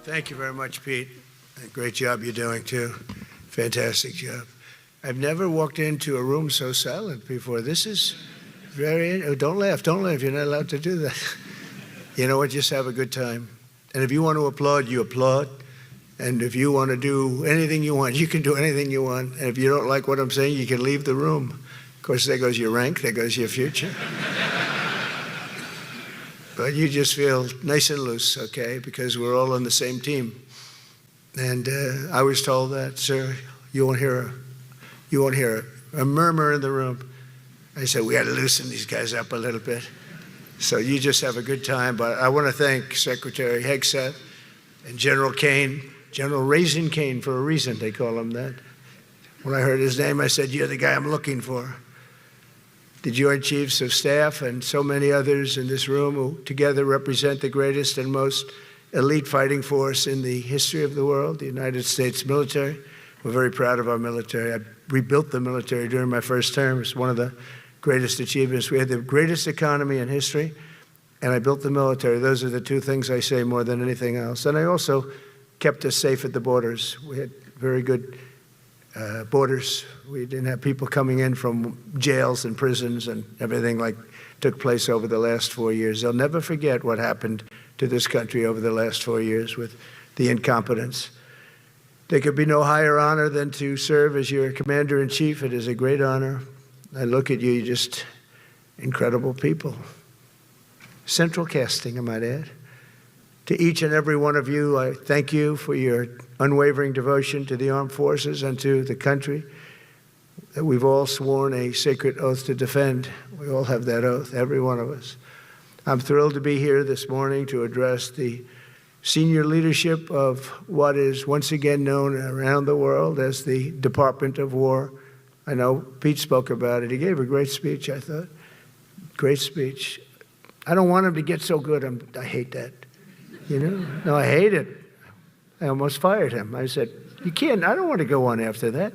Thank you very much, Pete. Great job you're doing, too. Fantastic job. I've never walked into a room so silent before. This is very... Oh, don't laugh. Don't laugh. You're not allowed to do that. You know what? Just have a good time. And if you want to applaud, you applaud. And if you want to do anything you want, you can do anything you want. And if you don't like what I'm saying, you can leave the room. Of course, there goes your rank. There goes your future. But you just feel nice and loose, okay? Because we're all on the same team. And I was told that, sir, you won't hear a murmur in the room. I said, we got to loosen these guys up a little bit. So you just have a good time. But I want to thank Secretary Hegseth and General Kane, General Raisin Kane for a reason, they call him that. When I heard his name, I said, you're the guy I'm looking for. The Joint Chiefs of Staff and so many others in this room who together represent the greatest and most elite fighting force in the history of the world, the United States military. We're very proud of our military. I rebuilt the military during my first term. It's one of the greatest achievements. We had the greatest economy in history, and I built the military. Those are the two things I say more than anything else. And I also kept us safe at the borders. We had very good borders. We didn't have people coming in from jails and prisons and everything like took place over the last 4 years. They'll never forget what happened to this country over the last 4 years with the incompetence. There could be no higher honor than to serve as your commander-in-chief. It is a great honor. I look at you, you're just incredible people. Central casting, I might add. To each and every one of you, I thank you for your unwavering devotion to the armed forces and to the country that we've all sworn a sacred oath to defend. We all have that oath, every one of us. I'm thrilled to be here this morning to address the senior leadership of what is once again known around the world as the Department of War. I know Pete spoke about it. He gave a great speech, I thought. Great speech. I don't want him to get so good. I hate that. You know? No, I hate it. I almost fired him. I said, you can't, I don't want to go on after that.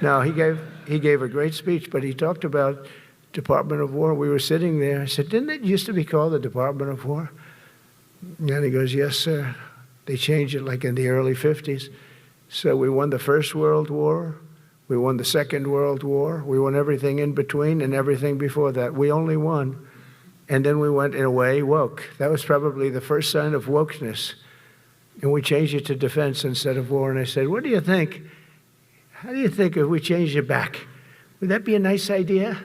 No, he gave a great speech, but he talked about Department of War. We were sitting there. I said, didn't it used to be called the Department of War? And he goes, yes, sir. They changed it like in the early 50s. So we won the First World War. We won the Second World War. We won everything in between and everything before that. We only won. And then we went, in a way, woke. That was probably the first sign of wokeness. And we changed it to defense instead of war. And I said, what do you think? How do you think if we changed it back? Would that be a nice idea?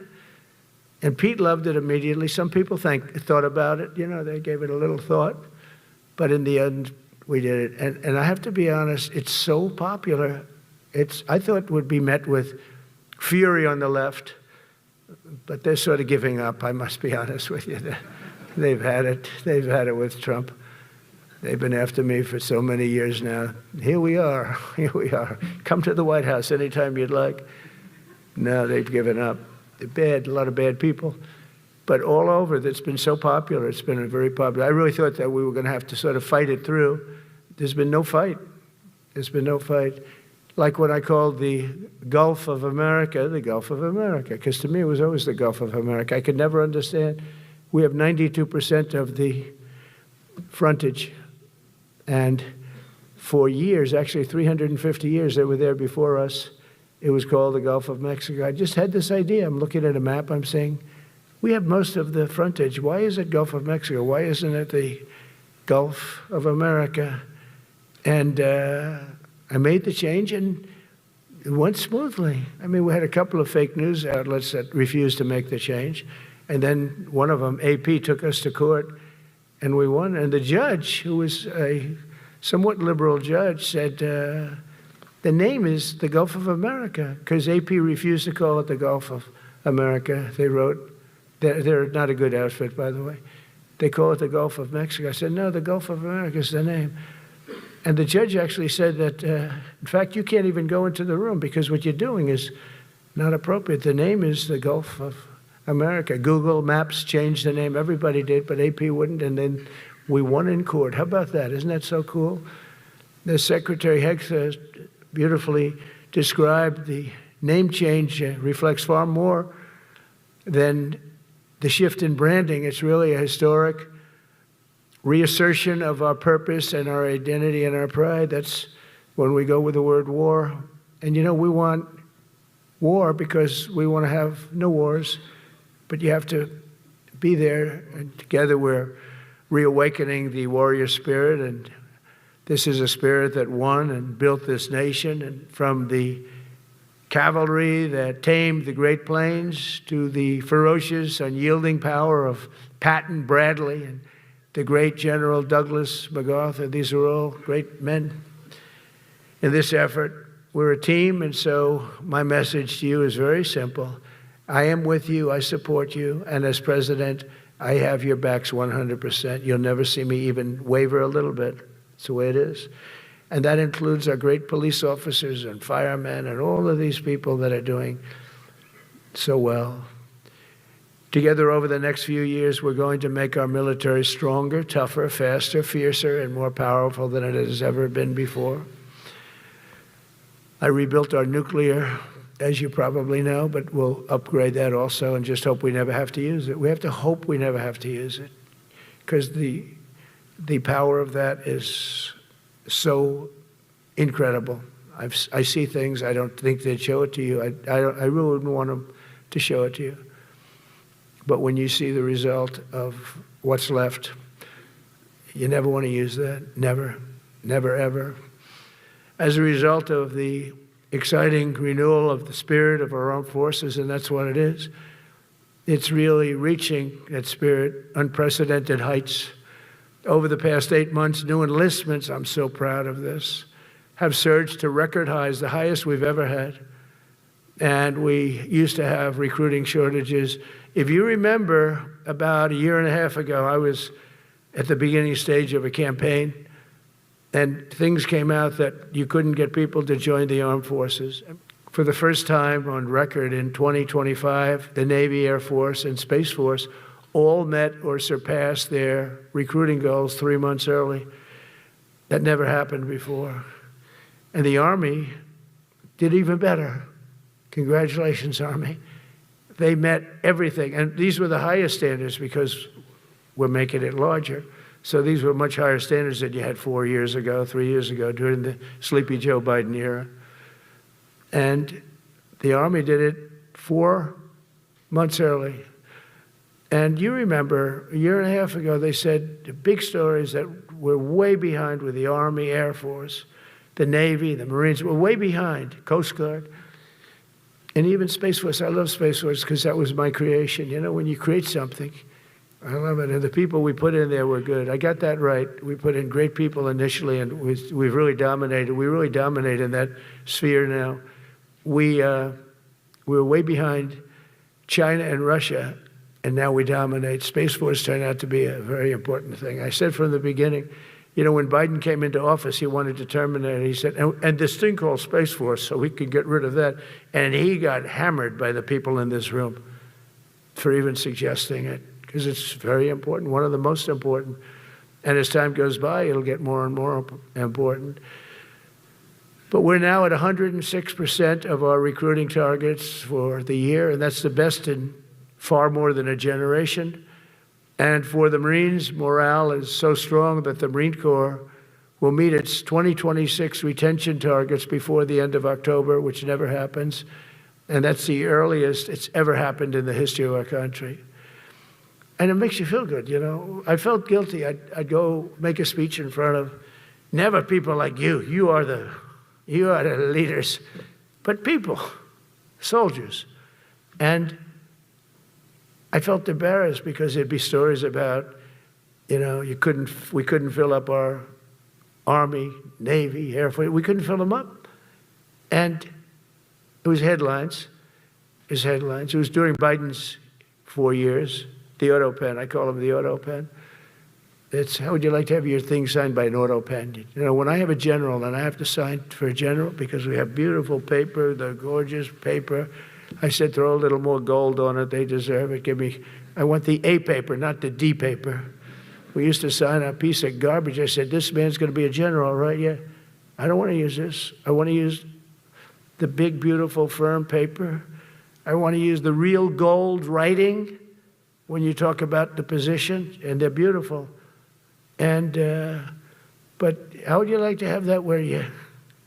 And Pete loved it immediately. Some people thought about it. You know, they gave it a little thought. But in the end, we did it. And I have to be honest, it's so popular. I thought it would be met with fury on the left. But they're sort of giving up, I must be honest with you. They've had it. They've had it with Trump. They've been after me for so many years now. Here we are. Here we are. Come to the White House anytime you'd like. No, they've given up. They're bad, a lot of bad people. But all over, it's been so popular. It's been very popular. I really thought that we were going to have to sort of fight it through. There's been no fight. There's been no fight. Like what I called the Gulf of America, the Gulf of America, because to me it was always the Gulf of America. I could never understand. We have 92% of the frontage. And for years, actually 350 years, they were there before us. It was called the Gulf of Mexico. I just had this idea. I'm looking at a map. I'm saying, we have most of the frontage. Why is it Gulf of Mexico? Why isn't it the Gulf of America? And I made the change, and it went smoothly. I mean, we had a couple of fake news outlets that refused to make the change. And then one of them, AP, took us to court, and we won. And the judge, who was a somewhat liberal judge, said, the name is the Gulf of America, because AP refused to call it the Gulf of America. They wrote, they're not a good outfit, by the way. They call it the Gulf of Mexico. I said, no, the Gulf of America is the name. And the judge actually said that, in fact, you can't even go into the room because what you're doing is not appropriate. The name is the Gulf of America. Google Maps changed the name. Everybody did, but AP wouldn't. And then we won in court. How about that? Isn't that so cool? The Secretary Hegseth beautifully described the name change reflects far more than the shift in branding. It's really a historic reassertion of our purpose and our identity and our pride. That's when we go with the word war. And we want war because we want to have no wars, but you have to be there. And together we're reawakening the warrior spirit, and this is a spirit that won and built this nation, and from the cavalry that tamed the Great Plains to the ferocious, unyielding power of Patton Bradley and the great General Douglas MacArthur. These are all great men. In this effort, we're a team, and so my message to you is very simple. I am with you, I support you, and as president, I have your backs 100%. You'll never see me even waver a little bit. It's the way it is. And that includes our great police officers and firemen and all of these people that are doing so well. Together over the next few years, we're going to make our military stronger, tougher, faster, fiercer, and more powerful than it has ever been before. I rebuilt our nuclear, as you probably know, but we'll upgrade that also and just hope we never have to use it. We have to hope we never have to use it, because the power of that is so incredible. I see things, I don't think they'd show it to you. I really wouldn't want them to show it to you. But when you see the result of what's left, you never want to use that. Never, never, ever. As a result of the exciting renewal of the spirit of our armed forces, and that's what it is, it's really reaching that spirit, unprecedented heights. Over the past 8 months, new enlistments, I'm so proud of this, have surged to record highs, the highest we've ever had. And we used to have recruiting shortages. If you remember, about a year and a half ago, I was at the beginning stage of a campaign, and things came out that you couldn't get people to join the armed forces. For the first time on record in 2025, the Navy, Air Force, and Space Force all met or surpassed their recruiting goals 3 months early. That never happened before. And the Army did even better. Congratulations, Army. They met everything. And these were the highest standards because we're making it larger. So these were much higher standards than you had 4 years ago, 3 years ago, during the sleepy Joe Biden era. And the Army did it 4 months early. And you remember, a year and a half ago, they said the big stories that we're way behind with the Army, Air Force, the Navy, the Marines. We're way behind, Coast Guard, and even Space Force. I love Space Force because that was my creation. When you create something, I love it. And the people we put in there were good. I got that right. We put in great people initially, and we've really dominated. We really dominate in that sphere now. We're way behind China and Russia, and now we dominate. Space Force turned out to be a very important thing. I said from the beginning, when Biden came into office, he wanted to terminate it. He said, and this thing called Space Force, so we could get rid of that. And he got hammered by the people in this room for even suggesting it, because it's very important, one of the most important. And as time goes by, it'll get more and more important. But we're now at 106% of our recruiting targets for the year, and that's the best in far more than a generation. And for the Marines, morale is so strong that the Marine Corps will meet its 2026 retention targets before the end of October, which never happens. And that's the earliest it's ever happened in the history of our country. And it makes you feel good, I felt guilty. I'd go make a speech in front of never people like you. You are the leaders, but people, soldiers. And I felt embarrassed because there'd be stories about, we couldn't fill up our Army, Navy, Air Force. We couldn't fill them up. And it was headlines. It was during Biden's 4 years, the auto pen. I call him the auto pen. It's, how would you like to have your thing signed by an auto pen? When I have a general and I have to sign for a general because we have beautiful paper, the gorgeous paper, I said, throw a little more gold on it. They deserve it. I want the A paper, not the D paper. We used to sign a piece of garbage. I said, this man's going to be a general, right? Yeah. I don't want to use this. I want to use the big, beautiful, firm paper. I want to use the real gold writing when you talk about the position, and they're beautiful. But how would you like to have that where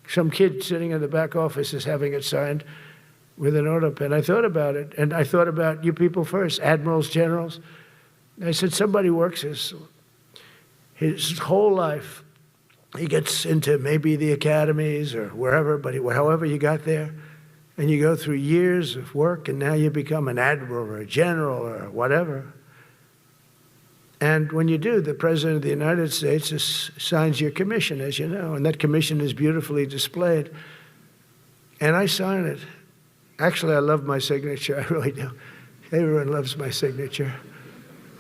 some kid sitting in the back office is having it signed with an auto pen? I thought about it, and I thought about you people first, admirals, generals. I said, somebody works his whole life. He gets into maybe the academies or wherever, but however you got there, and you go through years of work, and now you become an admiral or a general or whatever. And when you do, the President of the United States signs your commission, as you know, and that commission is beautifully displayed. And I sign it. Actually, I love my signature. I really do. Everyone loves my signature.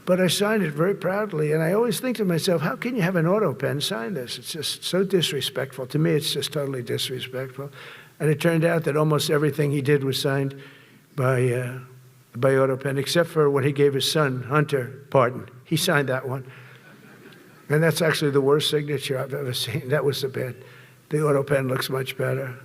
But I signed it very proudly, and I always think to myself, how can you have an auto pen sign this? It's just so disrespectful. To me, it's just totally disrespectful. And it turned out that almost everything he did was signed by auto pen, except for when he gave his son, Hunter, pardon. He signed that one. And that's actually the worst signature I've ever seen. That was the bad. The auto pen looks much better.